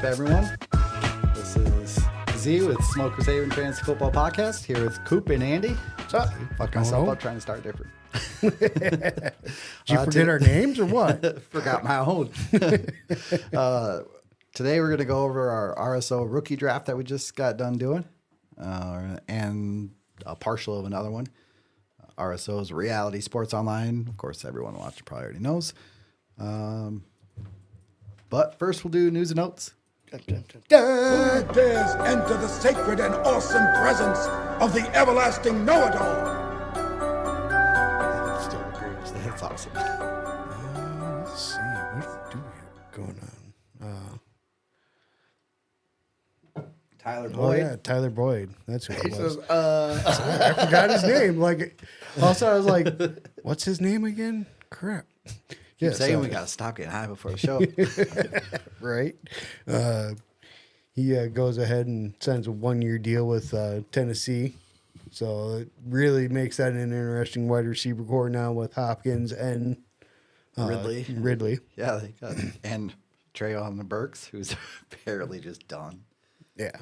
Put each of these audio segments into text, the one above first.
everyone? This is Z with Smokers Haven Fantasy Football Podcast, here with Coop and Andy. What's up? Fuck myself up trying to start different. Did you forget our names or what? Forgot my own. Today we're going to go over our RSO Rookie Draft that we just got done doing, and a partial of another one. RSO's Reality Sports Online. Of course, everyone watching probably already knows. But first we'll do news and notes. Dares enter the sacred and awesome presence of the everlasting know-it-all. That's still the greatest. That's awesome. Let's see. What do we have going on? Tyler Boyd. Oh, yeah, Tyler Boyd. That's who it was. Says, I forgot his name. Also, I was like, what's his name again? Crap. Keep saying we got to stop getting high before the show. Right. He goes ahead and signs a 1-year deal with Tennessee. So it really makes that an interesting wide receiver core now with Hopkins and Ridley. Yeah, they got and Trayon the Burks, who's apparently just done. Yeah.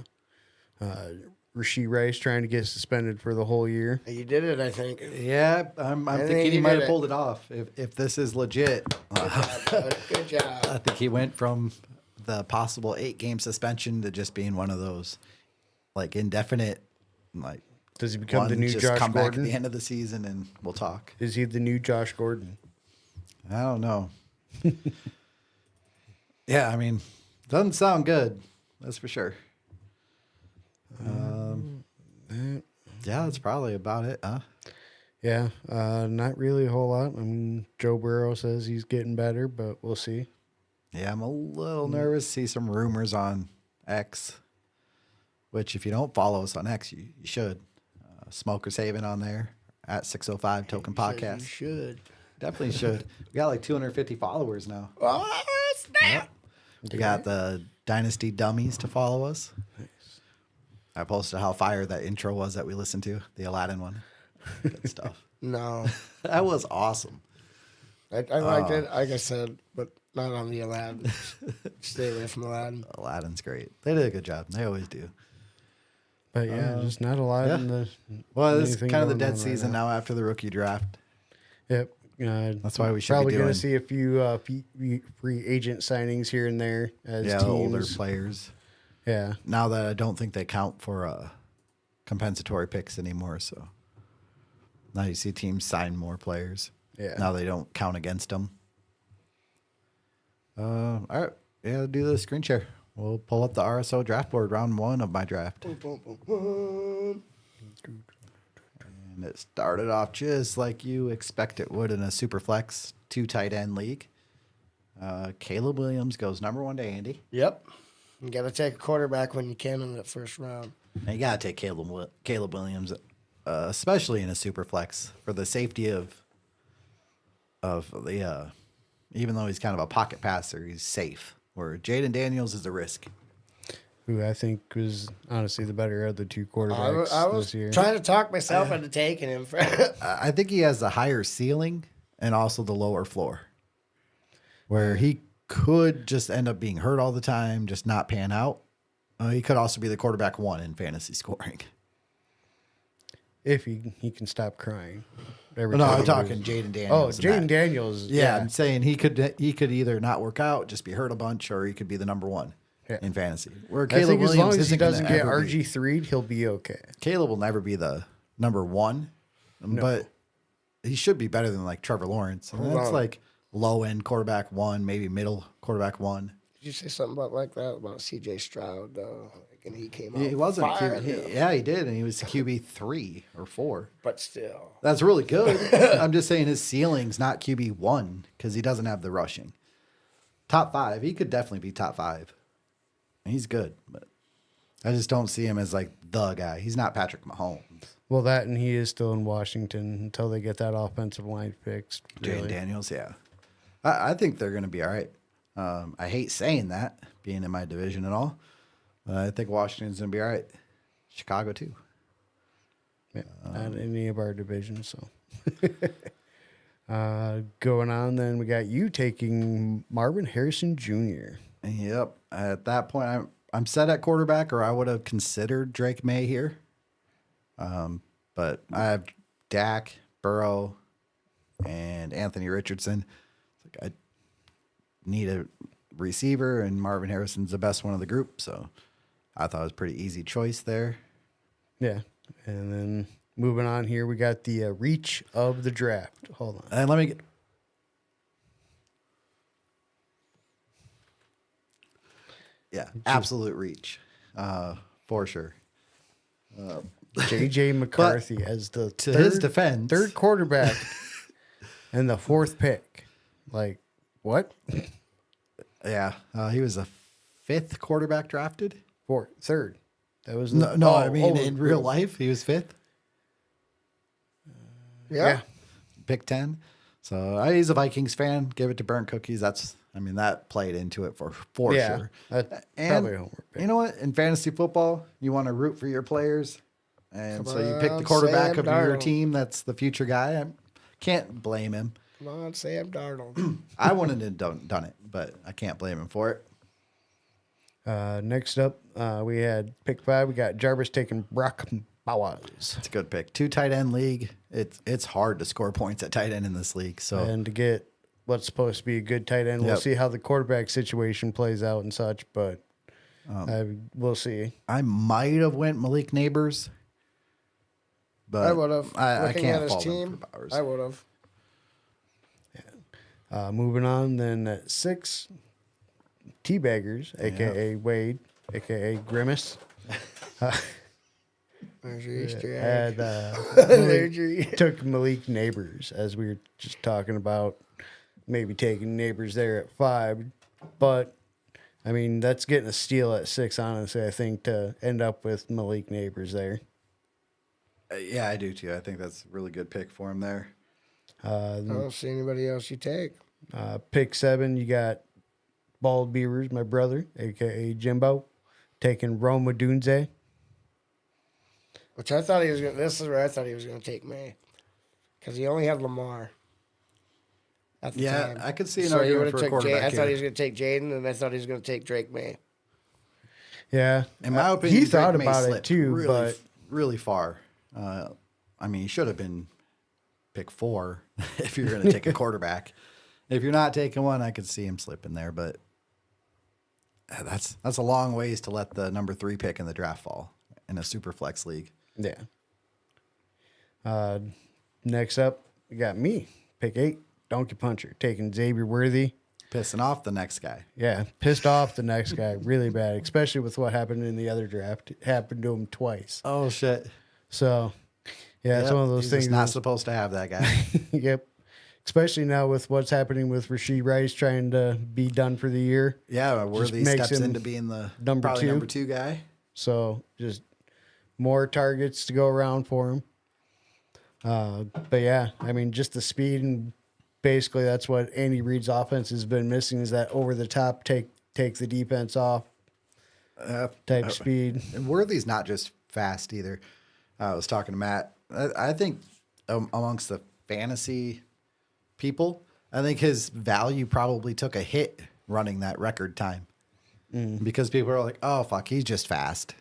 Rasheed Rice trying to get suspended for the whole year. you did it, I think. Yeah, I'm think thinking he he might did have it. pulled it off. If this is legit, Good job. I think he went from the possible 8-game suspension to just being one of those like indefinite, like Does he become the one, new just Josh come back at Gordon? the end of the season and we'll talk. Is he the new Josh Gordon? I don't know. Yeah, I mean, doesn't sound good. That's for sure. Yeah, that's probably about it, huh? Yeah, not really a whole lot. I mean, Joe Burrow says he's getting better, but we'll see. Yeah, I'm a little nervous to see some rumors on X, which if you don't follow us on X, you should. Smokers Haven on there at 605 Token You Podcast. should. Definitely should. We got like 250 followers now. Oh, snap. We got the Dynasty Dummies to follow us. I posted how fire that intro was that we listened to, the Aladdin one. Good stuff. No. That was awesome. I liked it, like I said, but not on the Aladdin. Stay away from Aladdin. Aladdin's great. They did a good job. They always do. But yeah, just not a lot in the. Well, it's anything kind of the going dead on right season now after the rookie draft. Yep. That's why we should probably be going doing to see a few free agent signings here and there as the teams. older players. Yeah. Now that I don't think they count for compensatory picks anymore, so now you see teams sign more players. Yeah. Now they don't count against them. All right. Yeah, do the screen share. We'll pull up the RSO draft board, round 1 of my draft. Boom, boom, boom, boom. And it started off just like you expect it would in a super flex 2 tight end league. Caleb Williams goes number 1 to Andy. Yep. You got to take a quarterback when you can in the first round. And you got to take Caleb Williams, especially in a super flex, for the safety of the, even though he's kind of a pocket passer, he's safe. Where Jaden Daniels is a risk. Who I think was honestly the better of the 2 quarterbacks I was this year. trying to talk myself into taking him. I think he has the higher ceiling and also the lower floor, where he could just end up being hurt all the time, just not pan out. He could also be the quarterback 1 in fantasy scoring. If he can stop crying. No, I'm talking Jaden Daniels. Oh, Jaden Daniels. Yeah, I'm saying he could either not work out, just be hurt a bunch, or he could be the number 1 in fantasy. Where I Caleb think as long Williams as he isn't gonna doesn't get ever be- RG3'd, he'll be okay. Caleb will never be the number 1, but he should be better than like Trevor Lawrence. And that's like low end quarterback 1, maybe middle quarterback 1. Did you say something like that about C.J. Stroud, though? And he came out He wasn't. fired, Yeah, he did, and he was QB 3 or 4. but still. That's really good. I'm just saying his ceiling's not QB 1 because he doesn't have the rushing. Top 5, he could definitely be top 5. And he's good, but I just don't see him as like the guy. He's not Patrick Mahomes. Well, that and he is still in Washington until they get that offensive line fixed. Jaden Really. Daniels, yeah. I think they're going to be all right. I hate saying that, being in my division and all. But I think Washington's going to be all right. Chicago, too. Yeah, not any of our divisions. So going on, then we got you taking Marvin Harrison Jr. Yep. At that point, I'm set at quarterback, or I would have considered Drake May here. But I have Dak, Burrow, and Anthony Richardson. I need a receiver, and Marvin Harrison's the best one of the group, so I thought it was a pretty easy choice there. Yeah. And then moving on here, we got the reach of the draft. Hold on. And let me get. Yeah, absolute reach, for sure. J.J. McCarthy as the his defense, third quarterback and the fourth pick. Like, what? Yeah, he was a fifth quarterback drafted. Third. That was I mean in real life he was fifth. Yeah. Pick 10. So he's a Vikings fan. Give it to Burnt Cookies. That played into it for sure. That's And probably a homework pick. you know what? In fantasy football, you want to root for your players, and Come so you pick the on, quarterback Sam of your Darnold. team. That's the future guy. I can't blame him. Come on, Sam Darnold. I wouldn't have done it, but I can't blame him for it. Next up, we had pick 5. We got Jarvis taking Brock Bowers. It's a good pick. 2 tight end league. It's hard to score points at tight end in this league. So And to get what's supposed to be a good tight end, we'll Yep. see how the quarterback situation plays out and such, but we'll see. I might have went Malik Neighbors, but I would have. I Looking can't at his fault him team, for Bowers. I would have. Moving on, then at 6, Teabaggers, a.k.a. Wade, a.k.a. Grimace. There's your Easter egg. Had There's your took Malik Neighbors, as we were just talking about, maybe taking Neighbors there at 5. But, I mean, that's getting a steal at 6, honestly, I think, to end up with Malik Neighbors there. Yeah, I do too. I think that's a really good pick for him there. I don't see anybody else you take. Pick 7, you got Bald Beavers, my brother, a.k.a. Jimbo, taking Rome Odunze. Which I thought he was going to, this is where I thought he was going to take May. Because he only had Lamar at the Yeah, time. I could see an So he argument would for have a took quarterback I thought he here. was going to take Jaden, and I thought he was going to take Drake May. Yeah. In my opinion, he Drake thought May about it slipped too, really, but really far. He should have been pick 4 if you're going to take a quarterback. If you're not taking one, I could see him slipping there, but that's a long ways to let the number 3 pick in the draft fall in a super flex league. yeah. Next up, we got me, pick 8, Donkey Puncher, taking Xavier Worthy. Pissing off the next guy. Yeah, pissed off the next guy really bad, especially with what happened in the other draft. It happened to him twice. Oh shit! So, yeah, it's Yep, one of those he's things. just not that's- supposed to have that guy. Yep. Especially now with what's happening with Rashee Rice trying to be done for the year. Yeah, Worthy makes steps him into being the number probably 2. number 2 guy. So just more targets to go around for him. But yeah, I mean, just the speed, and basically that's what Andy Reid's offense has been missing, is that over the top take the defense off type speed. And Worthy's not just fast either. I was talking to Matt. I think amongst the fantasy people, I think his value probably took a hit running that record time because people are like, "Oh fuck, he's just fast."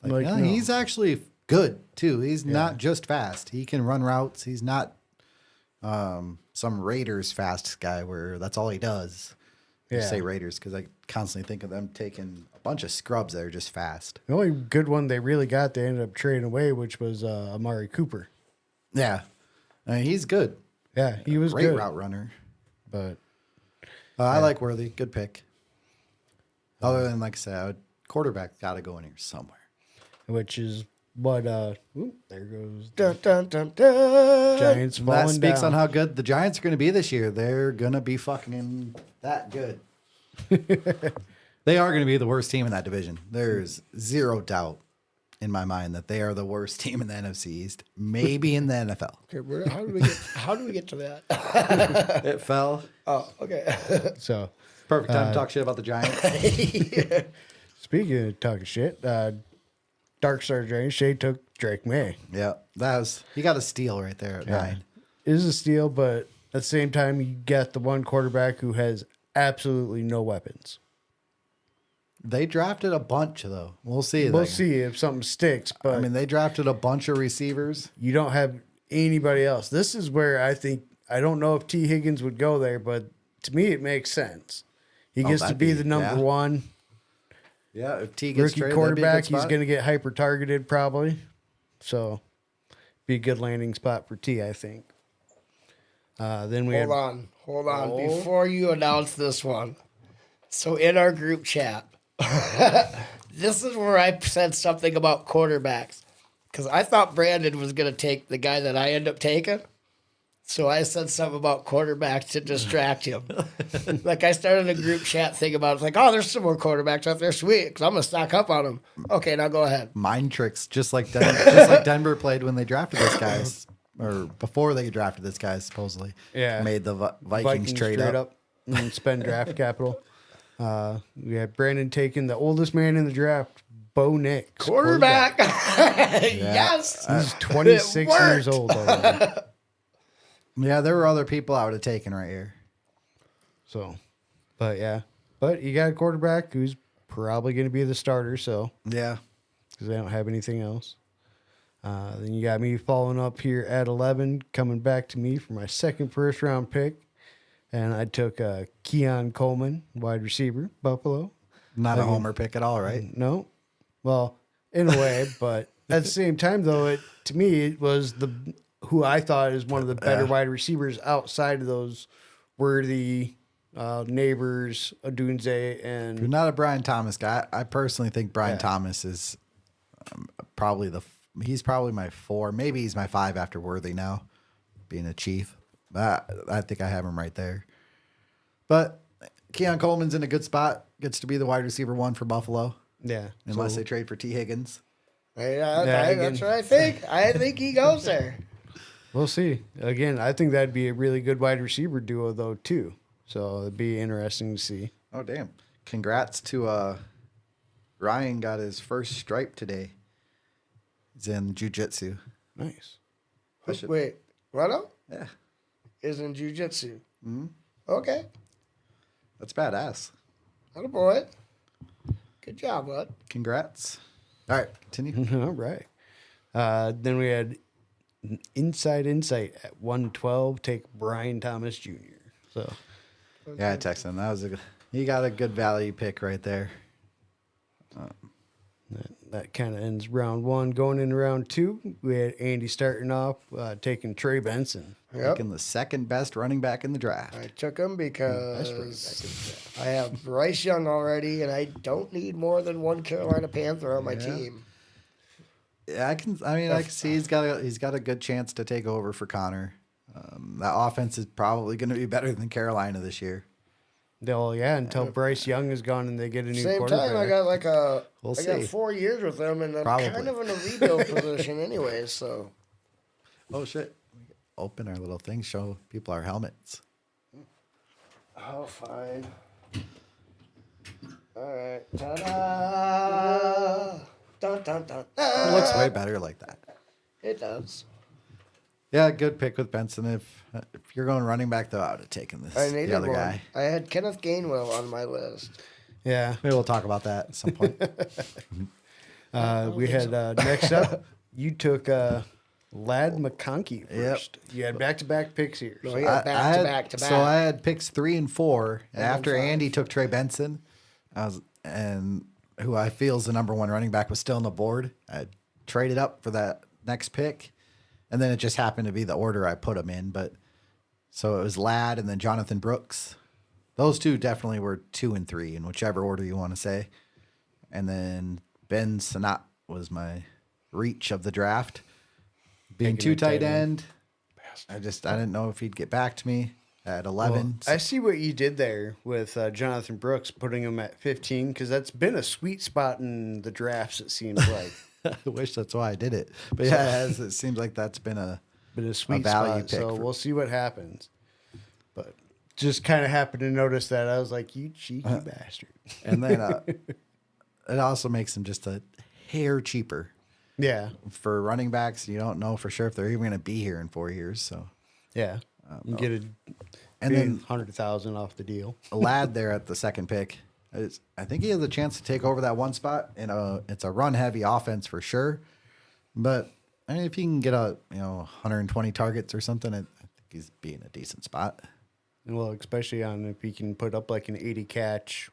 Like, no, no. he's actually good too. He's not just fast. He can run routes. He's not some Raiders fast guy where that's all he does. I Yeah. say Raiders because I constantly think of them taking a bunch of scrubs that are just fast. The only good one they really got, they ended up trading away, which was Amari Cooper. Yeah, I mean, he's good. Yeah, he was Great good. route runner. But I like Worthy. Good pick. Other than, like I said, quarterback got to go in here somewhere. which is what there goes Dun, dun, dun, dun. Giants That falling speaks down. on how good the Giants are going to be this year. They're going to be fucking that good. They are going to be the worst team in that division. There's zero doubt in my mind that they are the worst team in the NFC East, maybe in the NFL. Okay, how do we get to that? It fell. Oh, okay. So Perfect time to talk shit about the Giants. speaking of talking shit, Dark Star Giants, Shay took Drake May. Yeah, he got a steal right there at 9. It is a steal, but at the same time, you get the one quarterback who has absolutely no weapons. They drafted a bunch, though. We'll see. We'll see if something sticks. But I mean, they drafted a bunch of receivers. you don't have anybody else. This is where I think, I don't know if T. Higgins would go there, but to me, it makes sense. He gets to that'd be be- the number yeah. one Yeah, if T gets rookie traded, quarterback. He's going going to get hyper targeted probably. So, be a good landing spot for T, I think. Then we Hold on. Before you announce this one, so in our group chat, this is where I said something about quarterbacks. Because I thought Brandon was going to take the guy that I end up taking. So I said something about quarterbacks to distract him. Like I started a group chat thing about it. Like, oh, there's some more quarterbacks out there. Sweet. Because I'm going to stock up on them. Okay, now go ahead. mind tricks, just like Denver played when they drafted this guy, or before they drafted this guy, supposedly. Yeah. Made the Vikings trade up. and spend draft capital. We had Brandon taking the oldest man in the draft, Bo Nix. Quarterback. Yes. He's 26 years old already. Yeah, there were other people I would have taken right here. So, but yeah. But you got a quarterback who's probably going to be the starter, so, Yeah. because they don't have anything else. Then you got me following up here at 11, coming back to me for my second first-round pick. And I took Keon Coleman, wide receiver, Buffalo. Not a homer pick at all, right? No. Well, in a way, but at the same time, though, to me, it was who I thought is one of the better wide receivers outside of those were the neighbors, Odunze, You're and not a Brian Thomas guy. I personally think Brian Thomas is probably he's probably my 4. Maybe he's my 5 after Worthy now, being a Chief. I think I have him right there. But Keon Coleman's in a good spot. Gets to be the wide receiver 1 for Buffalo. yeah. Unless they trade for T. Higgins. That's what I think. I think he goes there. We'll see. Again, I think that'd be a really good wide receiver duo, though, too. So it'd be interesting to see. Oh, damn. Congrats to Ryan got his first stripe today. He's in jiu-jitsu. Nice. Wait, Rano Yeah, is in jiu-jitsu. Mm-hmm. Okay. that's badass. Attaboy. Good job, bud. Congrats. All right, continue. All right. Then we had Inside Insight at 112. Take Brian Thomas Jr. So Yeah, I texted him. That was he got a good value pick right there. that kind of ends round 1. Going into round 2, we had Andy starting off, taking Trey Benson. Yep. Taking the second best running back in the draft. I took him because I have Bryce Young already, and I don't need more than one Carolina Panther on my team. Yeah, I can see he's got a good chance to take over for Connor. That offense is probably going to be better than Carolina this year. Until Bryce Young is gone and they get a new Same quarterback. time, I got like I We'll got see. 4 years with them, and I'm Probably. kind of in a rebuild position anyway. So Oh shit! Open our little thing, show people our helmets. oh, fine. All right. Ta-da! Dun, dun, dun. It looks way better like that. It does. Yeah, good pick with Benson. If you're going running back, though, I would have taken I the needed other one. guy. I had Kenneth Gainwell on my list. Yeah. Maybe we'll talk about that at some point. We had next up, you took Lad McConkey first. You had back-to-back picks here. No, So he had back to back to back. So I had picks 3 and 4. After Andy took Trey Benson, who I feel is the number 1 running back, was still on the board. I traded up for that next pick, and then it just happened to be the order I put him in. But so it was Ladd and then Jonathan Brooks. Those two definitely were 2 and 3 in whichever order you want to say. And then Ben Sanat was my reach of the draft. Being Taking 2 a tight tight end, I didn't know if he'd get back to me at 11. I see what you did there with Jonathan Brooks, putting him at 15, because that's been a sweet spot in the drafts, it seems like. I wish that's why I did it. But yeah, it seems like that's been a sweet value spot, pick so for- we'll see what happens. But just kind of happened to notice that. I was like, you cheeky bastard. and then it also makes him just a hair cheaper. Yeah, For running backs, you don't know for sure if they're even going to be here in 4 years. So, yeah. You get and then 100,000 off the deal. a Lad there at the second pick. I think he has a chance to take over that one spot, and it's a run-heavy offense for sure. But I mean, if he can get 120 targets or something, I think he's be in a decent spot. Well, especially on if he can put up like an 80 catch,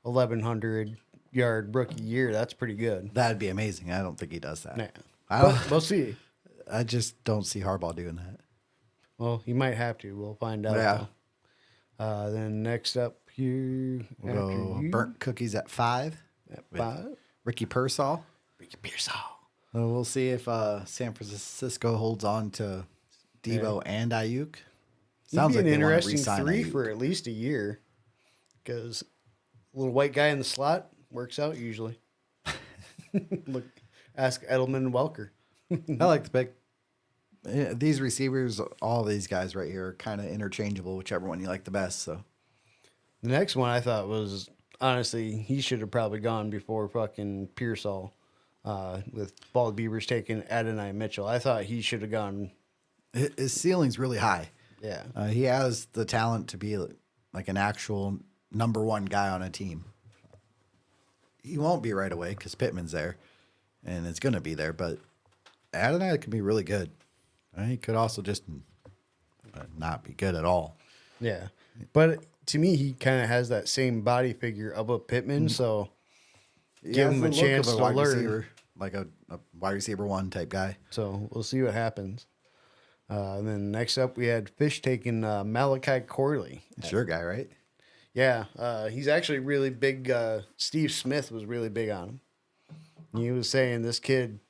1,100 yard rookie year, that's pretty good. That'd be amazing. I don't think he does that. Nah. I We'll see. I just don't see Harbaugh doing that. Well, he might have to. We'll find out. Yeah. Then next up here, We'll go burnt cookies at 5. at with 5. Ricky Pearsall. Ricky Pearsall. So we'll see if San Francisco holds on to Debo and Ayuk. Sounds like they an wanna interesting re-sign 3 Ayuk. for at least a year, because a little white guy in the slot works out usually. Look, ask Edelman and Welker. I like the pick. Yeah, these receivers, all these guys right here, are kind of interchangeable, whichever one you like the best. So The next one I thought was, honestly, he should have probably gone before fucking Pearsall, with Bald Beavers taking Adonai Mitchell. I thought he should have gone. his ceiling's really high. Yeah. He has the talent to be like an actual number 1 guy on a team. He won't be right away because Pittman's there, and it's going to be there. But Adonai can be really good. He could also just not be good at all. Yeah. But to me, he kind of has that same body figure of a Pittman, so He give has him the a look chance of a to wide learn. receiver, like a wide receiver 1 type guy. So we'll see what happens. And then next up, we had Fish taking Malachi Corley. It's your guy, right? Yeah, he's actually really big. Steve Smith was really big on him. He was saying this kid,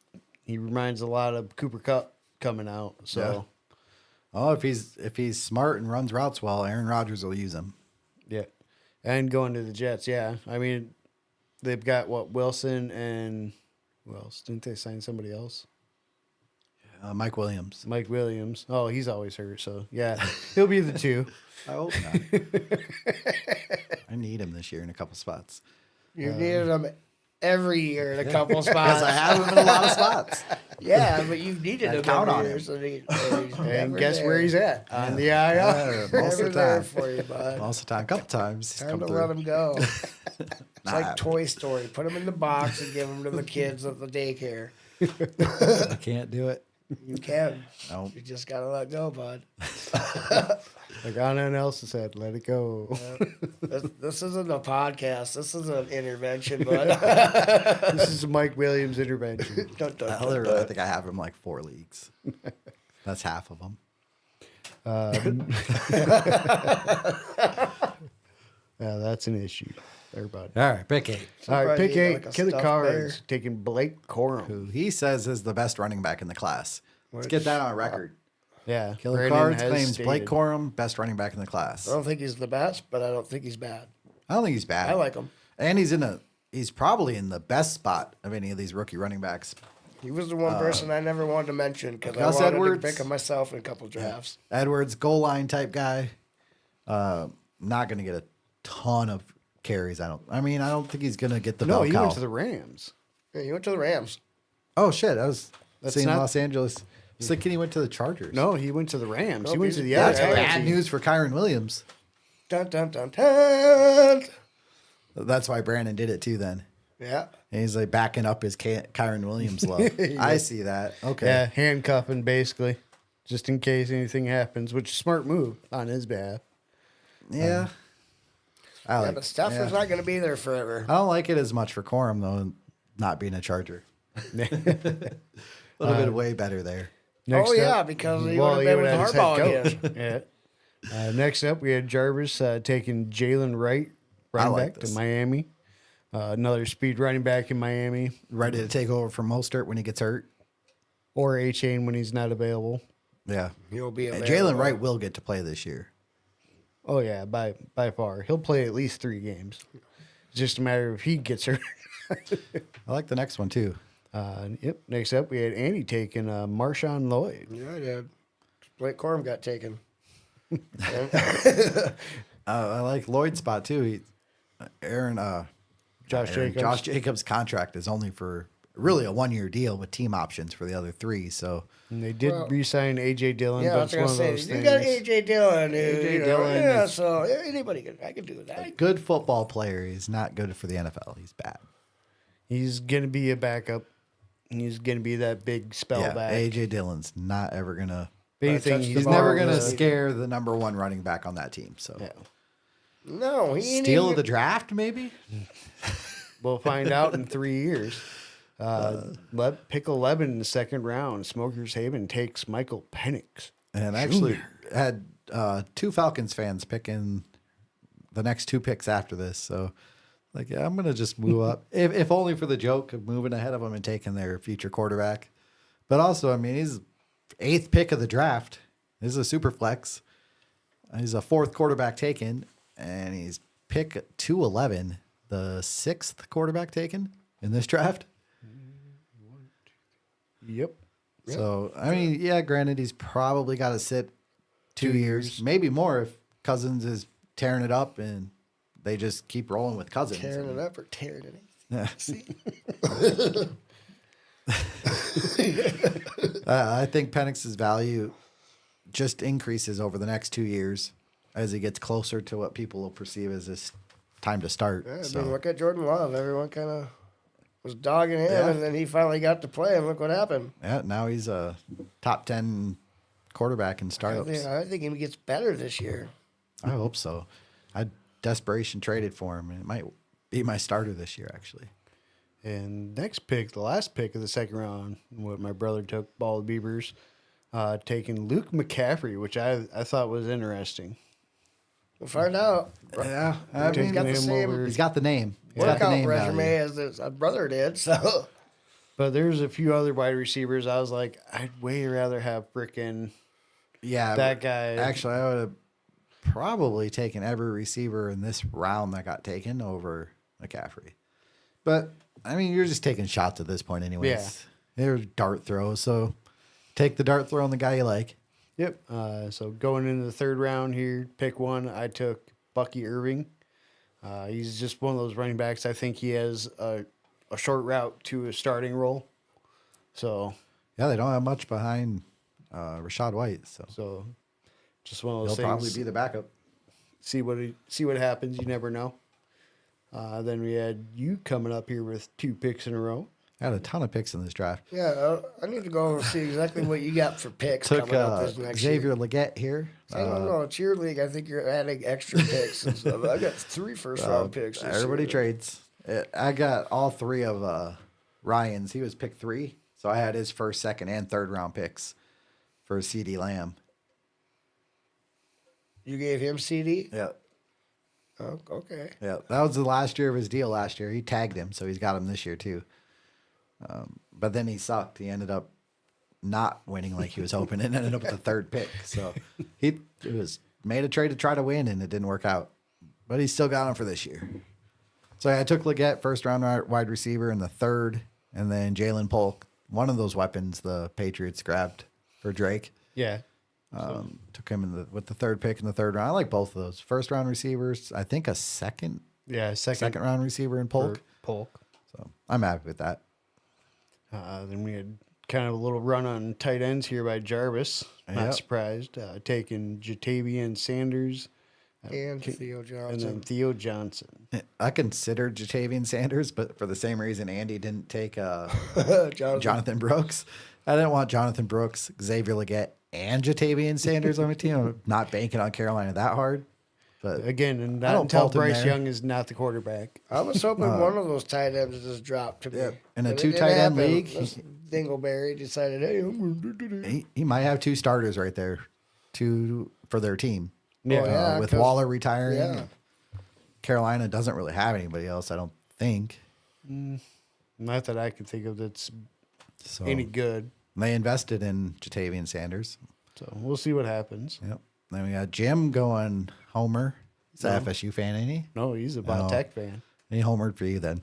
he reminds a lot of Cooper Kupp coming out. So Oh, if he's smart and runs routes well, Aaron Rodgers will use him. yeah, and going to the Jets. Yeah, I mean, they've got Wilson and who else? Didn't they sign somebody else? Mike Williams. Mike Williams. Oh, he's always hurt. So yeah, he'll be the 2. I hope not. I need him this year in a couple spots. You needed him every year in a couple Because spots. I have him in a lot of spots. Yeah, but you've needed I him count every on year. him. So he's And never guess there. where he's at on the IR. Yeah, most Never of the there time. for you, bud. Most of the time. A couple times. he's Time come to through. let him go. It's Not like happening. Toy Story. Put him in the box and give him to the kids at the daycare. I can't do it. You can. Nope. You just gotta let go, bud. Like Anna Nelson said, let it go. This isn't a podcast. This is an intervention, bud. This is a Mike Williams intervention. Dun, dun, I dun, literally dun. think I have him like 4 leagues. That's half of them. Yeah, that's an issue. Everybody. All right, pick 8. All right, pick Somebody 8. like a Killer stuffed Cards bear. taking Blake Corum. Who he says is the best running back in the class. Let's get Which- that on record. Yeah. Killer Brandon Cards has claims stated. Blake Corum, best running back in the class. I don't think he's the best, but I don't think he's bad. I don't think he's bad. I like him. And he's probably in the best spot of any of these rookie running backs. He was the one person I never wanted to mention because I Gus wanted Edwards. to pick him myself in a couple drafts. Edwards, goal line type guy. Not going to get a ton of carries. I don't think he's going to get the No, bell he cow. went to the Rams. Yeah, he went to the Rams. Oh shit! I was That's seeing not- Los Angeles. I was thinking he went to the Chargers. No, he went to the Rams. No, he went to the he's- other that's yeah, bad news for Kyron Williams. Dun dun dun dun. That's why Brandon did it too. Then Yeah. and he's like backing up his Kyron Williams love. I see that. Okay. Yeah, handcuffing basically, just in case anything happens, which is a smart move on his behalf. Yeah. I Yeah, like. but Stafford's not going to be there forever. I don't like it as much for Corum though, not being a Charger. A little bit way better there. Next oh, up- yeah, because he well, would have been would with have his Harbaugh head again. coach. Yeah. Next up, we had Jarvis taking Jalen Wright, running like back this. to Miami. Another speed running back in Miami, Ready to take over from Mostert when he gets hurt. or A-Chain when he's not available. Yeah. He'll be And available. Jalen Wright will get to play this year. Oh yeah, by far, he'll play at least 3 games. It's just a matter of if he gets hurt. I like the next one too. Yep. Next up, we had Andy taking Marshawn Lloyd. Yeah, I did. Blake Corum got taken. I like Lloyd's spot too. Josh Jacobs. Josh Jacobs' contract is only for really a 1-year deal with team options for the other 3. So And they did re-sign A.J. Dillon, Yeah, I but was it's one gonna of say those you things. got A.J. Dillon, A.J. you know, Dillon yeah. is- So I could do that. good football player. He's not good for the NFL. He's bad. He's going to be a backup. He's going to be that big spell Yeah, back. AJ Dillon's not ever gonna. If anything, touch the He's ball never with gonna the- scare the number 1 running back on that team. So Yeah. No, he ain't steal even- of the draft, maybe. We'll find out in 3 years. Pickle Leben in the 2nd round. Smokers Haven takes Michael Penix. And actually had 2 Falcons fans picking the next 2 picks after this. So, like, yeah, I'm gonna just move up, if only for the joke of moving ahead of them and taking their future quarterback. But also, I mean, he's 8th pick of the draft. This is a super flex. He's a 4th quarterback taken, and he's pick 211, the 6th quarterback taken in this draft. Yep. So, I mean, yeah, granted, he's probably got to sit 2 years, maybe more if Cousins is tearing it up and they just keep rolling with Cousins. tearing it up or tearing it. I think Penix's value just increases over the next 2 years as he gets closer to what people will perceive as his time to start. Yeah, I So, mean, look at Jordan Love. Everyone kind of was dogging him, Yeah. and then he finally got to play, and look what happened. yeah, now he's a top 10 quarterback in startups. I think he gets better this year. I hope so. I desperation traded for him, and it might be my starter this year, actually. And next pick, the last pick of the 2nd round, what my brother took, Ball of Beavers, taking Luke McCaffrey, which I thought was interesting. We'll find out. Yeah, I Taking mean, got the him same over- he's got the name. He's got the Workout name resume value. as his brother did. So But there's a few other wide receivers. I was like, I'd way rather have frickin' Yeah, that guy. Actually, I would have probably taken every receiver in this round that got taken over McCaffrey. But I mean, you're just taking shots at this point, anyways. Yeah. They're dart throws, so take the dart throw on the guy you like. Yep. So going into the 3rd round here, pick 1, I took Bucky Irving. He's just one of those running backs. I think he has a short route to a starting role. So Yeah, they don't have much behind Rashad White, so just one of he'll those things. probably be the backup. See what happens. You never know. Then we had you coming up here with 2 picks in a row. I had a ton of picks in this draft. yeah, I need to go over and see exactly what you got for picks Took coming up this next Xavier year. Leggett here. I don't know. It's your league. I think you're adding extra picks and stuff. I got 3 first-round picks. This Everybody year. trades. I got all 3 of Ryan's. He was pick 3, so I had his 1st, 2nd, and 3rd round picks for CD Lamb. You gave him CD? Yeah, Oh, okay. yeah. That was the last year of his deal. Last year, he tagged him, so he's got him this year too. But then he sucked. He ended up not winning like he was hoping, and ended up with the 3rd pick. So he made a trade to try to win, and it didn't work out. But he still got him for this year. So I took Leggett, 1st round wide receiver, in the 3rd, and then Jalen Polk, one of those weapons the Patriots grabbed for Drake. Yeah. Took him with the 3rd pick in the 3rd round. I like both of those 1st round receivers. I think a second Second round receiver in Polk. Polk. So I'm happy with that. Then we had kind of a little run on tight ends here by Jarvis. Not Yep. surprised. Taking Jatavian Sanders And Theo and Johnson. then Theo Johnson. I considered Jatavian Sanders, but for the same reason Andy didn't take Jonathan Brooks. I didn't want Jonathan Brooks, Xavier Leggett, and Jatavian Sanders on my team. I'm not banking on Carolina that hard. But Again, and I not don't until fault him Bryce there. Young is not the quarterback. I was hoping one of those tight ends just dropped to me. Yeah, in a But it 2 didn't tight end happen. league, This Dingleberry decided, hey, I'm going to do this. he might have 2 starters right there, 2 for their team. Yeah. Oh, yeah. With 'cause- Waller retiring, yeah. Carolina doesn't really have anybody else, I don't think. Not that I can think of that's So any good. they invested in Jatavian Sanders. So we'll see what happens. Yep. Then we got Jim going homer. He's an FSU fan, ain't he? No, he's a Bot Oh. Tech fan. He homered for you then.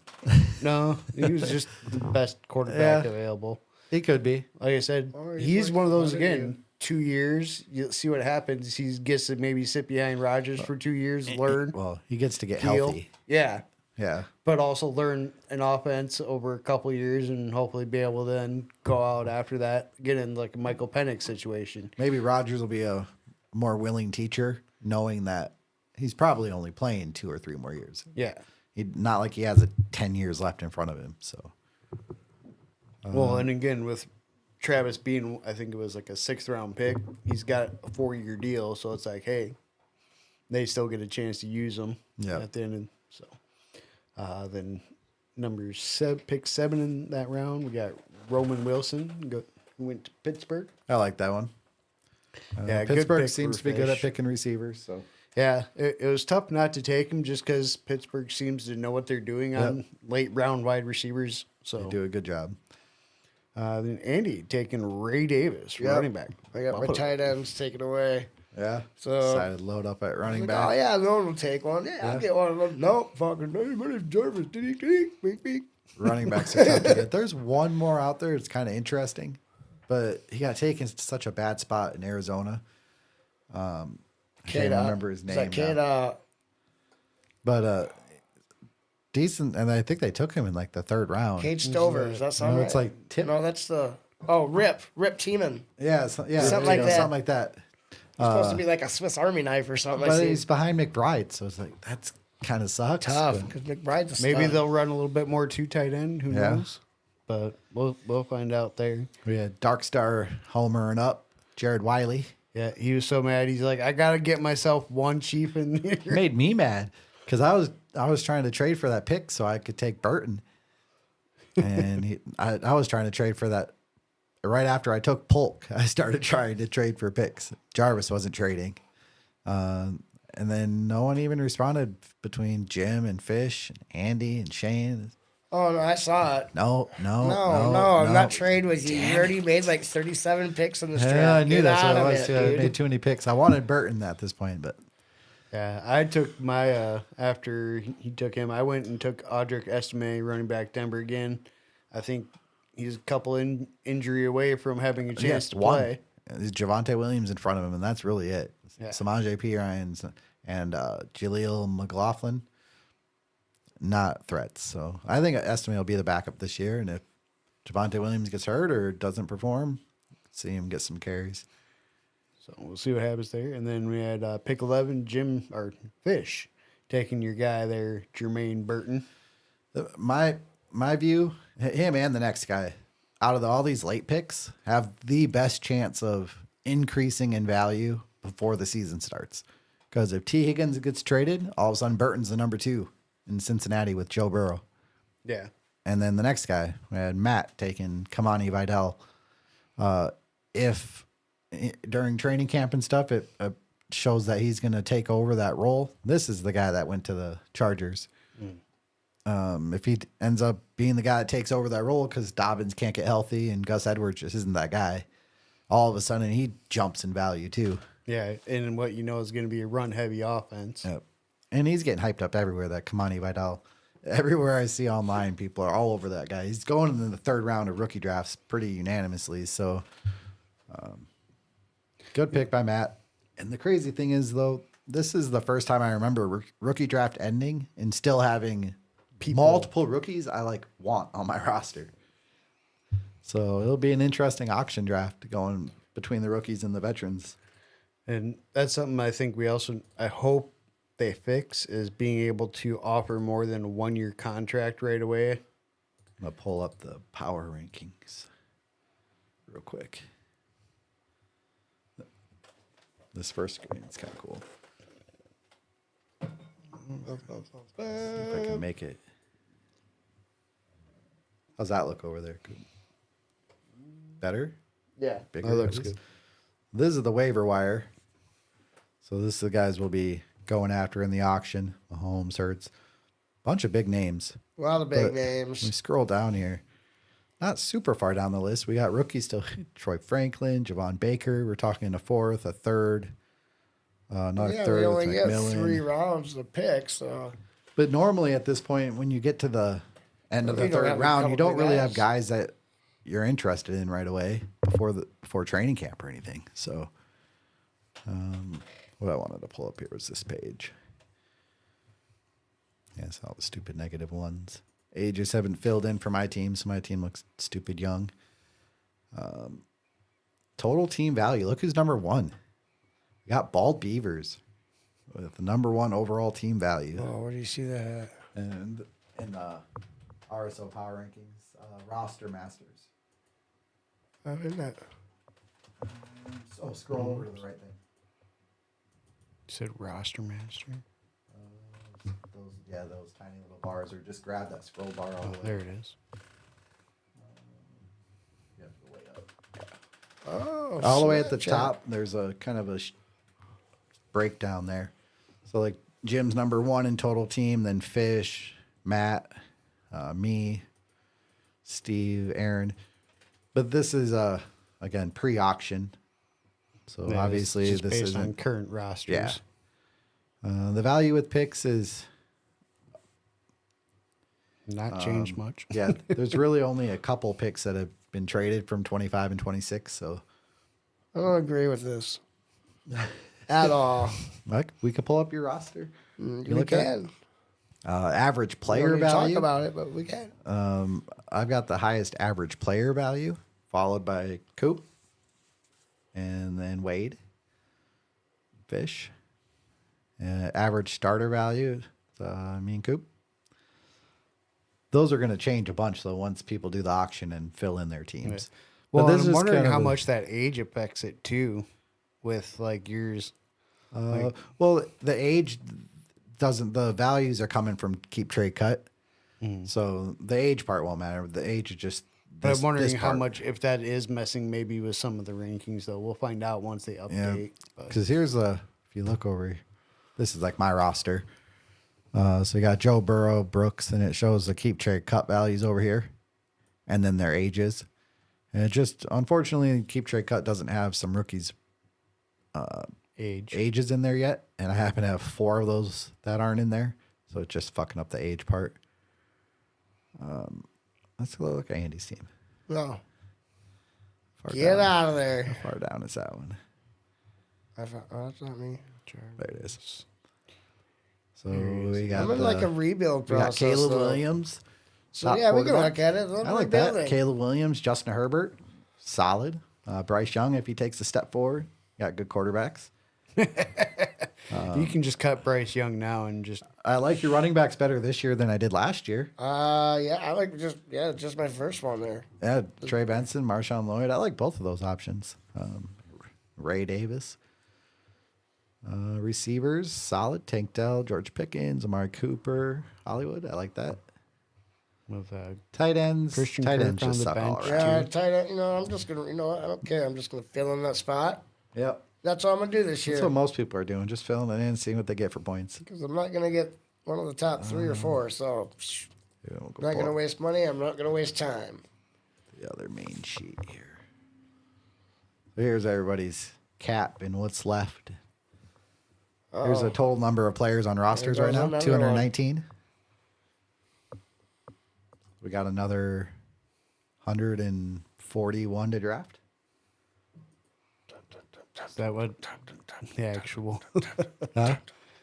No, he was just the best quarterback Yeah. available. He could be. Like I said, Or he's he's like one of those one of again. 2 years, you'll see what happens. He gets to maybe sit behind Rodgers for 2 years, learn, Well, he gets to get heal. healthy. Yeah, Yeah. but also learn an offense over a couple years and hopefully be able to then go out after that, get in like a Michael Penix situation. Maybe Rodgers will be a more willing teacher, knowing that he's probably only playing 2 or 3 more years. Yeah. Not like he has 10 years left in front of him. So Well, and again, with Travis being, I think it was like a 6th-round pick, he's got a 4-year deal. So it's like, hey, they still get a chance to use him at the end. And so then pick 7 in that round, we got Roman Wilson, who went to Pittsburgh. I like that one. Yeah, good Pittsburgh pick seems for to be good at Fish. picking receivers. So Yeah, it was tough not to take him just because Pittsburgh seems to know what they're doing on late round wide receivers. So they do a good job. then Andy taking Ray Davis, Yep. running back. I got my tight ends taken away. Yeah. So- Decided to load up at running Like, back. oh, yeah, no one will take one. Yeah, I'll get one of them. Nope, fucking, no, my name's Jarvis. Beep, beep. Running backs are tough to get. There's one more out there. It's kind of interesting, but he got taken to such a bad spot in Arizona. I can't remember his Is name that kid, now. But decent, and I think they took him in like the 3rd round. Cade Stover. Is that something? No, it's like Tip. No, that's the. Rip Tiemann. Yeah, Something like that. something like that. It's supposed to be like a Swiss Army knife or something. But he's behind McBride, so it's like that's kind of sucks. tough but- because McBride's a Maybe stud. they'll run a little bit more 2 tight end. Who Yeah. knows? But we'll find out there. We had Dark Star homering up Jared Wiley. Yeah, he was so mad. He's like, I gotta get myself 1 Chief in here. Made me mad because I was trying to trade for that pick so I could take Burton, and I was trying to trade for that right after I took Polk. I started trying to trade for picks. Jarvis wasn't trading, and then no one even responded between Jim and Fish and Andy and Shane. Oh no, I saw it. No, I'm not trading with you. You already made like 37 picks in this draft. Yeah, I knew Get that's what out it of was. it, I dude. made too many picks. I wanted Burton at this point, but Yeah, I took my after he took him, I went and took Audric Estime, running back Denver again. I think he's a couple injury away from having a chance to play. There's Javonte Williams in front of him, and that's really it. Yeah. Samaje Perine and Jaleel McLaughlin, not threats. So I think Estime will be the backup this year, and if Javonte Williams gets hurt or doesn't perform, see him get some carries. So we'll see what happens there. And then we had pick 11, Jim or Fish, taking your guy there, Jermaine Burton. My view, him and the next guy, out of all these late picks, have the best chance of increasing in value before the season starts. Because if T. Higgins gets traded, all of a sudden Burton's the number 2 in Cincinnati with Joe Burrow. Yeah. And then the next guy, we had Matt taking Kamani Vidal. If during training camp and stuff, it shows that he's going to take over that role. This is the guy that went to the Chargers. If he ends up being the guy that takes over that role because Dobbins can't get healthy and Gus Edwards just isn't that guy, all of a sudden he jumps in value too. Yeah, and what you know is going to be a run-heavy offense. Yep. And he's getting hyped up everywhere, that Kamani Vidal. Everywhere I see online, people are all over that guy. He's going in the 3rd round of rookie drafts pretty unanimously. So good pick by Matt. And the crazy thing is, though, this is the first time I remember rookie draft ending and still having multiple rookies I want on my roster. So it'll be an interesting auction draft going between the rookies and the veterans. And that's something I think I hope they fix is being able to offer more than a 1-year contract right away. I'm going to pull up the power rankings real quick. This first screen is kind of cool. See if I can make it. How's that look over there? Good. Better? Yeah. Bigger? That looks at least? good. This is the waiver wire. So this is the guys we'll be going after in the auction. Mahomes, Hurts. Bunch of big names. A lot of big But names. We scroll down here. Not super far down the list. We got rookies still. Troy Franklin, Javon Baker. We're talking a 4th, a 3rd. Not Yeah, a 3rd we only with get McMillan. 3 rounds to pick, so But normally at this point, when you get to the end of the You don't 3rd have a round, you couple don't big really have guys. guys that you're interested in right away before training camp or anything. So, what I wanted to pull up here was this page. Yes, all the stupid negative ones. Ages haven't filled in for my team, so my team looks stupid young. Total team value. Look who's number 1. We got Bald Beavers with the number 1 overall team value. Oh, where do you see that? And in RSO Power Rankings, roster masters. Oh, isn't that? So scroll over to the right thing. You said roster master. Those tiny little bars, or just grab that scroll bar all the way. There it is. You have to go way up. Oh, All the way at the Snapchat. top, there's a kind of a breakdown there. So like Jim's number 1 in total team, then Fish, Matt, me, Steve, Aaron. But this is again pre-auction, so Yeah, obviously it's just this based on isn't. current rosters. Yeah. The value with picks is Not changed much. yeah. There's really only a couple picks that have been traded from 25 and 26. So I don't agree with this at all. Mike, we could pull up your roster. We look at- can. Average We player don't need to value. talk about it, but we can. I've got the highest average player value, followed by Coop, and then Wade, Fish. Average starter value, me and Coop. Those are going to change a bunch, though, once people do the auction and fill in their teams. Well, But this I'm is wondering kind of how a- much that age affects it too, with like yours. Well, the age doesn't. The values are coming from keep trade cut, so the age part won't matter. The age is just. But This, I'm wondering this how part. much, if that is messing maybe with some of the rankings, though. We'll find out once they Yeah, update. But because here's if you look over, this is like my roster. So you got Joe Burrow, Brooks, and it shows the keep trade cut values over here, and then their ages. And it just unfortunately keep trade cut doesn't have some rookies age. ages in there yet, and I happen to have 4 of those that aren't in there, so it's just fucking up the age part. Let's go look at Andy's team. No. Far Get down. out of there. How far down is that one? Oh, that's not me. There it is. So we got I'm in like a rebuild we got process. Caleb though. Williams. So top yeah, we can quarterback. look at it. I like that. Caleb Williams, Justin Herbert, solid. Bryce Young, if he takes a step forward, got good quarterbacks. You can just cut Bryce Young now and just I like your running backs better this year than I did last year. Yeah, I like just my first one there. Yeah, Trey Benson, Marshawn Lloyd. I like both of those options. Ray Davis. Receivers, solid. Tank Dell, George Pickens, Amari Cooper, Hollywood. I like that. with Tight ends. Christian tight Kirk ends on just the suck all bench. around. Yeah, tight end. You know, I'm just gonna. You know what? I don't care. I'm just gonna fill in that spot. Yep. That's all I'm gonna do this That's year. what most people are doing, just filling it in, seeing what they get for points. Because I'm not gonna get one of the top 3 or 4. So Yeah, we'll go I'm not pull gonna up waste money. I'm not gonna waste time. the other main sheet here. So here's everybody's cap and what's left. Here's the total number of players on rosters There right goes now, another 219. We got another 141 to draft. Is that what the actual? Huh?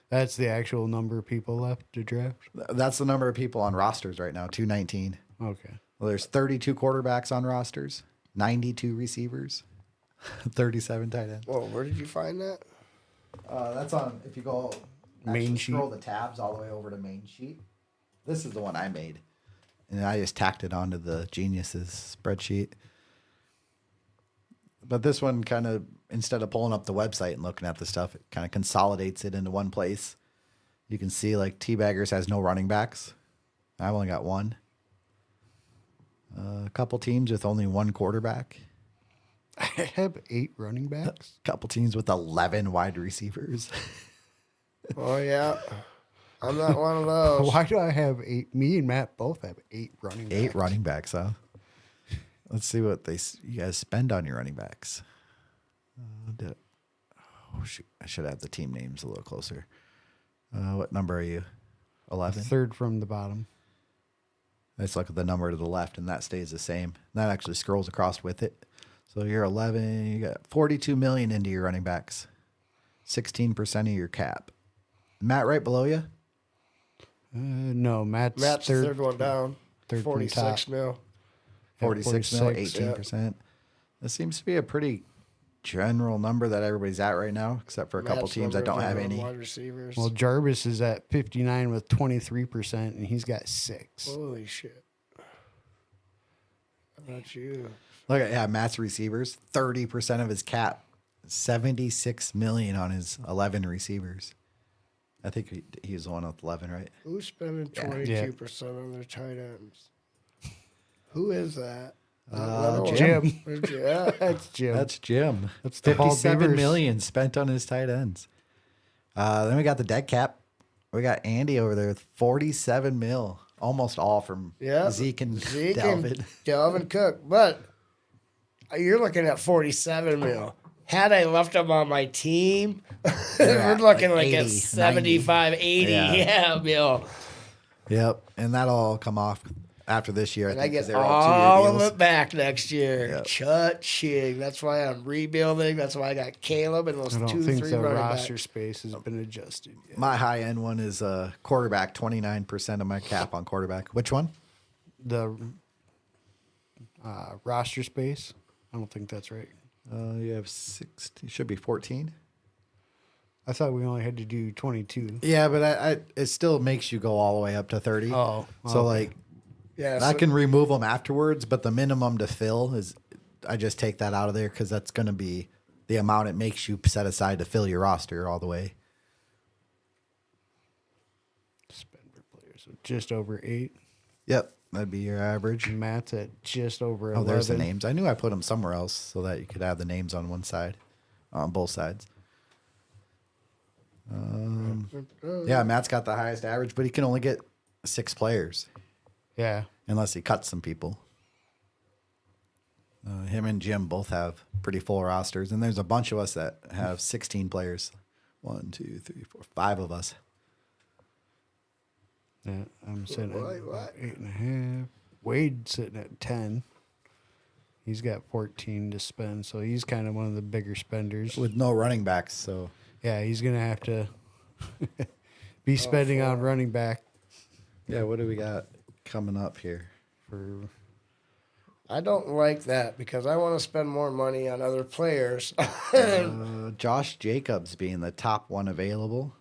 That's the actual number of people left to draft. That's the number of people on rosters right now, 219. Okay. Well, there's 32 quarterbacks on rosters, 92 receivers, 37 tight ends. Whoa, where did you find that? That's on, if you go Main scroll the tabs all the way over to main sheet. This is the one I made. And I just tacked it onto the Geniuses spreadsheet. But this one kind of, instead of pulling up the website and looking at the stuff, it kind of consolidates it into one place. You can see like Teabaggers has no running backs. I've only got one. A couple teams with only one quarterback. I have 8 running backs. A couple teams with 11 wide receivers. Oh yeah, I'm not one of those. Why do I have 8? Me and Matt both have 8 running backs. 8 running backs, huh? Let's see what you guys spend on your running backs. Oh, shoot. I should have the team names a little closer. What number are you? 11? Third from the bottom. Let's look at the number to the left, and that stays the same. That actually scrolls across with it. So you're 11. You got 42 million into your running backs. 16% of your cap. Matt, right below you? No, Matt's third one down. third from 46 top. mil. 46 mil, 46, 18%. This seems to be a pretty general number that everybody's at right now, except for a couple Matt's teams that don't have numbers any. on Wide receivers. Well, Jarvis is at 59 with 23%, and he's got 6. Holy shit. How about you? Look at Matt's receivers, 30% of his cap, 76 million on his 11 receivers. I think he was the one with 11, right? Who's spending Yeah. 22% on their tight ends? Who is that? Jim. Yeah. That's Jim. That's Jim. That's the Paul 57 Beavers. million spent on his tight ends. Then we got the dead cap. We got Andy over there with 47 mil, almost all from Zeke and Delvin. Delvin Cook. But you're looking at 47 mil. Had I left him on my team, we're looking like 80, at 75, 80. Yeah, mil. Yep, and that'll all come off after this year. And I think, 'cause get they were all 2-year of deals. it back next year. Yep. Cha-ching. That's why I'm rebuilding. That's why I got Caleb and those I don't 2, think 3 the running roster backs. space has been adjusted yet. My high end one is quarterback, 29% of my cap on quarterback. Which one? The roster space, I don't think that's right. You have 60, should be 14. I thought we only had to do 22. Yeah, but it still makes you go all the way up to 30. Oh, so okay. like Yeah, I so- can remove them afterwards, but the minimum to fill is I just take that out of there because that's going to be the amount it makes you set aside to fill your roster all the way. Spend per player, so just over 8. Yep, that'd be your average. Matt's at just over 11. Oh, there's the names. I knew I put them somewhere else so that you could have the names on one side, on both sides. Yeah, Matt's got the highest average, but he can only get 6 players Yeah. unless he cuts some people. Him and Jim both have pretty full rosters, and there's a bunch of us that have 16 players. 1, 2, 3, 4, 5 of us. Yeah, I'm sitting What? at 8.5. Wade's sitting at 10. He's got 14 to spend, so he's kind of one of the bigger spenders. With no running backs, so Yeah, he's gonna have to be spending on running back yeah. What do we got coming up here? for. I don't like that because I want to spend more money on other players. Josh Jacobs being the top one available.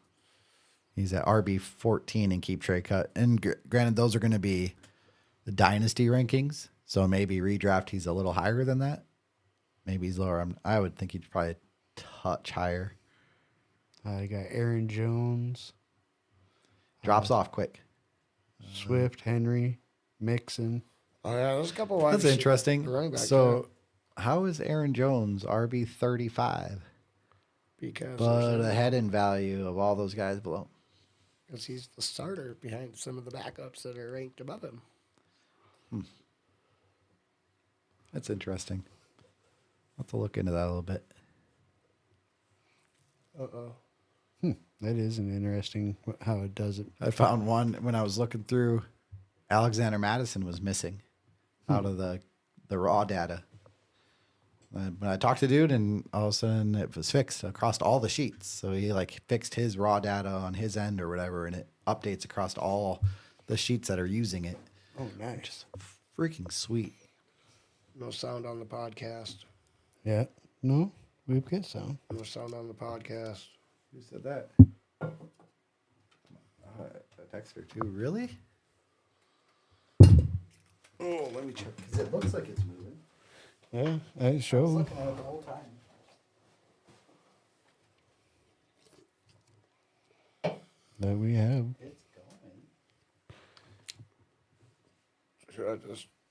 He's at RB 14 and keep trade cut. And granted, those are going to be the dynasty rankings, so maybe redraft he's a little higher than that. Maybe he's lower. I would think he'd probably touch higher. You got Aaron Jones, Drops off quick. Swift, Henry, Mixon. Oh, yeah, there's a couple wide That's receiver- interesting. running back So, how is Aaron Jones RB 35, because but ahead in value of all those guys below? he's the starter behind some of the backups that are ranked above him. That's interesting. I'll have to look into that a little bit. That is an interesting how it does it. I found one when I was looking through. Alexander Madison was missing out of the raw data. But I talked to dude, and all of a sudden it was fixed across all the sheets. So he like fixed his raw data on his end or whatever, and it updates across all the sheets that are using it. Oh, nice. Freaking sweet. No sound on the podcast. Yeah. No, we've got some. No sound on the podcast. Who said that? A texter too. Really? Oh, let me check because it looks like it's moving. Yeah, I show. Looking at it the whole time. That we have. It's going.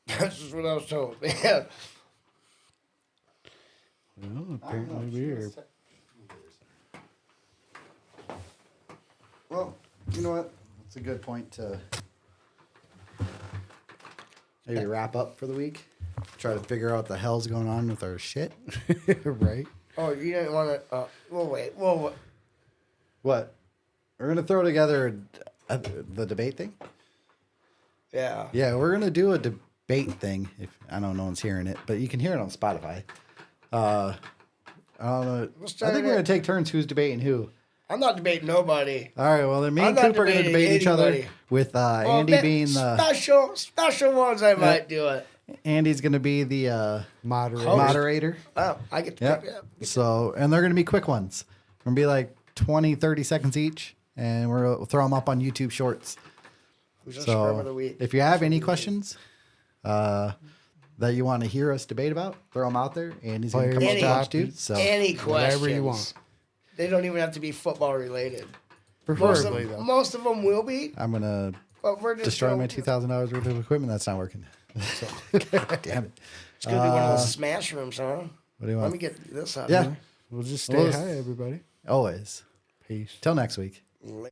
That's just what I was told. Man. Well, apparently we are. Well, you know what? It's a good point to maybe wrap up for the week. Try to figure out what the hell's going on with our shit. Right. Oh, you didn't want to. We'll wait. Well, What? We're gonna throw together the debate thing. yeah. Yeah, we're gonna do a debate thing. If I don't know, no one's hearing it, but you can hear it on Spotify. I don't know. We'll I start think it we're at- gonna take turns who's debating who. I'm not debating nobody. All right, well, then me I'm and not Coop are going to debating debate each other anybody. with Well, Andy man, being the special ones. I might do it. Andy's going to be the Moderator. Host. moderator. Oh, I get to Yep. pick. Yeah. So, and they're going to be quick ones. They're going to be like 20, 30 seconds each, and we'll throw them up on YouTube Shorts. Who's the scrub of So, the week? if you have any questions that you want to hear us debate about, throw them out there. Andy's going to come up Any- to watch too. So, Any questions? Whatever you want. They don't even have to be football related. Preferably, though. Most of them will be, I'm going to but we're just destroy my gonna, $2,000 worth of equipment. That's not working. So, damn it. It's gonna be one of those smash rooms, huh? What do you Let want? me get this up. Yeah, here. We'll just stay Well, high, everybody. always. Peace. Till next week. Li-